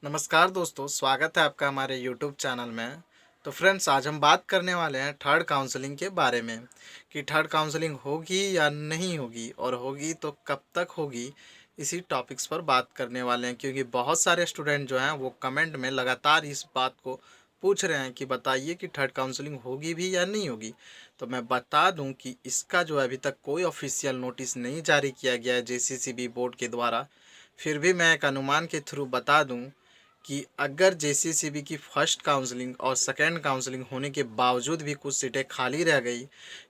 नमस्कार दोस्तों, स्वागत है आपका हमारे यूट्यूब चैनल में। तो फ्रेंड्स, आज हम बात करने वाले हैं थर्ड काउंसलिंग के बारे में कि थर्ड काउंसलिंग होगी या नहीं होगी, और होगी तो कब तक होगी। इसी टॉपिक्स पर बात करने वाले हैं क्योंकि बहुत सारे स्टूडेंट जो हैं वो कमेंट में लगातार इस बात को पूछ रहे हैं कि बताइए कि थर्ड काउंसलिंग होगी भी या नहीं होगी। तो मैं बता दूं कि इसका जो है अभी तक कोई ऑफिशियल नोटिस नहीं जारी किया गया है जेसीसीबी बोर्ड के द्वारा। फिर भी मैं एक अनुमान के थ्रू बता दूं कि अगर जेसीसीबी की फ़र्स्ट काउंसलिंग और सेकेंड काउंसलिंग होने के बावजूद भी कुछ सीटें खाली रह गई,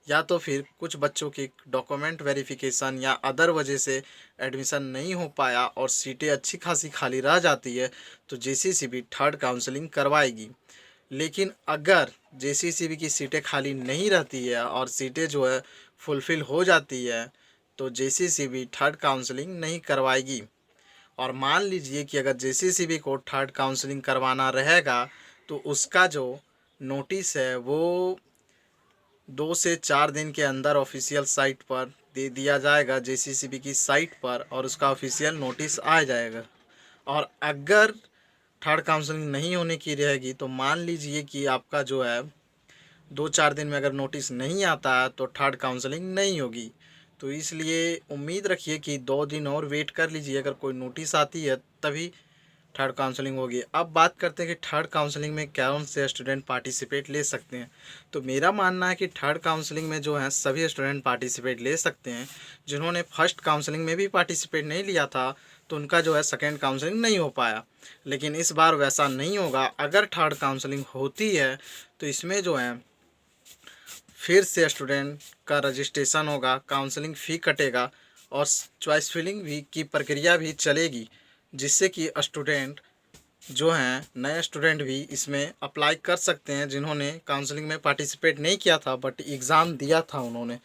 या तो फिर कुछ बच्चों की डॉक्यूमेंट वेरिफिकेशन या अदर वजह से एडमिशन नहीं हो पाया और सीटें अच्छी खासी खाली रह जाती है, तो जेसीसीबी थर्ड काउंसलिंग करवाएगी। लेकिन अगर जेसीसीबी की सीटें खाली नहीं रहती है और सीटें जो है फुलफ़िल हो जाती है, तो जेसीसीबी थर्ड काउंसलिंग नहीं करवाएगी। और मान लीजिए कि अगर जेसीसीबी को थर्ड काउंसलिंग करवाना रहेगा, तो उसका जो नोटिस है वो 2 से 4 दिन के अंदर ऑफिशियल साइट पर दे दिया जाएगा, जेसीसीबी की साइट पर, और उसका ऑफिशियल नोटिस आ जाएगा। और अगर थर्ड काउंसलिंग नहीं होने की रहेगी, तो मान लीजिए कि आपका जो है 2-4 दिन में अगर नोटिस नहीं आता है तो थर्ड काउंसलिंग नहीं होगी। तो इसलिए उम्मीद रखिए कि 2 दिन और वेट कर लीजिए, अगर कोई नोटिस आती है तभी थर्ड काउंसलिंग होगी। अब बात करते हैं कि थर्ड काउंसलिंग में कौन से स्टूडेंट पार्टिसिपेट ले सकते हैं। तो मेरा मानना है कि थर्ड काउंसलिंग में जो है सभी स्टूडेंट पार्टिसिपेट ले सकते हैं। जिन्होंने फर्स्ट काउंसलिंग में भी पार्टिसिपेट नहीं लिया था तो उनका जो है सेकेंड काउंसलिंग नहीं हो पाया। लेकिन इस बार वैसा नहीं होगा। अगर थर्ड काउंसलिंग होती है तो इसमें जो है फिर से स्टूडेंट का रजिस्ट्रेशन होगा, काउंसलिंग फ़ी कटेगा और चॉइस फिलिंग भी की प्रक्रिया भी चलेगी, जिससे कि स्टूडेंट जो हैं नए स्टूडेंट भी इसमें अप्लाई कर सकते हैं, जिन्होंने काउंसलिंग में पार्टिसिपेट नहीं किया था बट एग्ज़ाम दिया था उन्होंने।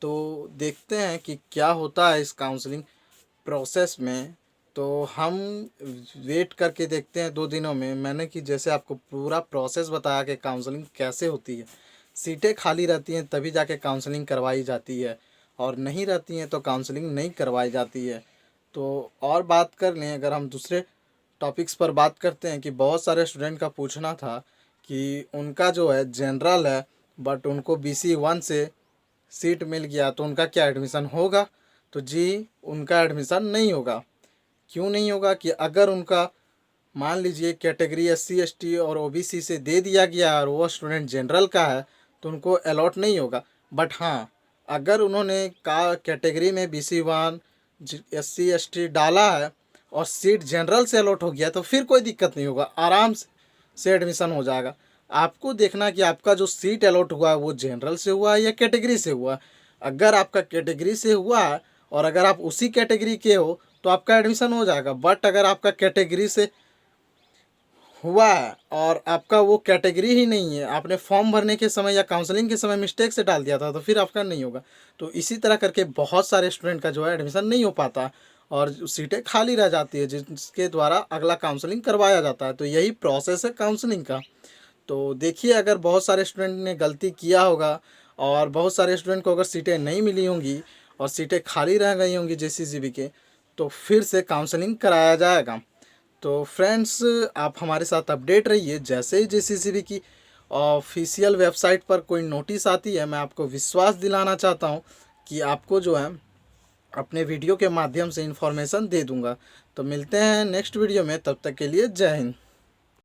तो देखते हैं कि क्या होता है इस काउंसलिंग प्रोसेस में। तो हम वेट करके देखते हैं 2 दिनों में। मैंने कि जैसे आपको पूरा प्रोसेस बताया कि काउंसलिंग कैसे होती है। सीटें खाली रहती हैं तभी जाके काउंसलिंग करवाई जाती है, और नहीं रहती हैं तो काउंसलिंग नहीं करवाई जाती है। तो और बात कर लें, अगर हम दूसरे टॉपिक्स पर बात करते हैं कि बहुत सारे स्टूडेंट का पूछना था कि उनका जो है जनरल है बट उनको BC1 से सीट मिल गया तो उनका क्या एडमिशन होगा। तो जी, उनका एडमिशन नहीं होगा। क्यों नहीं होगा कि अगर उनका मान लीजिए कैटेगरी SC ST और OBC से दे दिया गया और वो स्टूडेंट जनरल का है तो उनको अलॉट नहीं होगा। बट हाँ, अगर उन्होंने का कैटेगरी में BC1 SC ST डाला है और सीट जनरल से अलॉट हो गया तो फिर कोई दिक्कत नहीं होगा, आराम से एडमिशन हो जाएगा। आपको देखना कि आपका जो सीट अलॉट हुआ है वो जनरल से हुआ है या कैटेगरी से हुआ है। अगर आपका कैटेगरी से हुआ है और अगर आप उसी कैटेगरी के हो तो आपका एडमिशन हो जाएगा। बट अगर आपका कैटेगरी से हुआ है और आपका वो कैटेगरी ही नहीं है, आपने फॉर्म भरने के समय या काउंसलिंग के समय मिस्टेक से डाल दिया था, तो फिर आपका नहीं होगा। तो इसी तरह करके बहुत सारे स्टूडेंट का जो है एडमिशन नहीं हो पाता और सीटें खाली रह जाती है, जिसके द्वारा अगला काउंसलिंग करवाया जाता है। तो यही प्रोसेस है काउंसलिंग का। तो देखिए, अगर बहुत सारे स्टूडेंट ने गलती किया होगा और बहुत सारे स्टूडेंट को अगर सीटें नहीं मिली होंगी और सीटें खाली रह गई होंगी जेसीसीबी के, तो फिर से काउंसलिंग कराया जाएगा। तो फ्रेंड्स, आप हमारे साथ अपडेट रहिए। जैसे ही जेसीसीबी की ऑफिशियल वेबसाइट पर कोई नोटिस आती है, मैं आपको विश्वास दिलाना चाहता हूँ कि आपको जो है अपने वीडियो के माध्यम से इन्फॉर्मेशन दे दूँगा। तो मिलते हैं नेक्स्ट वीडियो में, तब तक के लिए जय हिंद।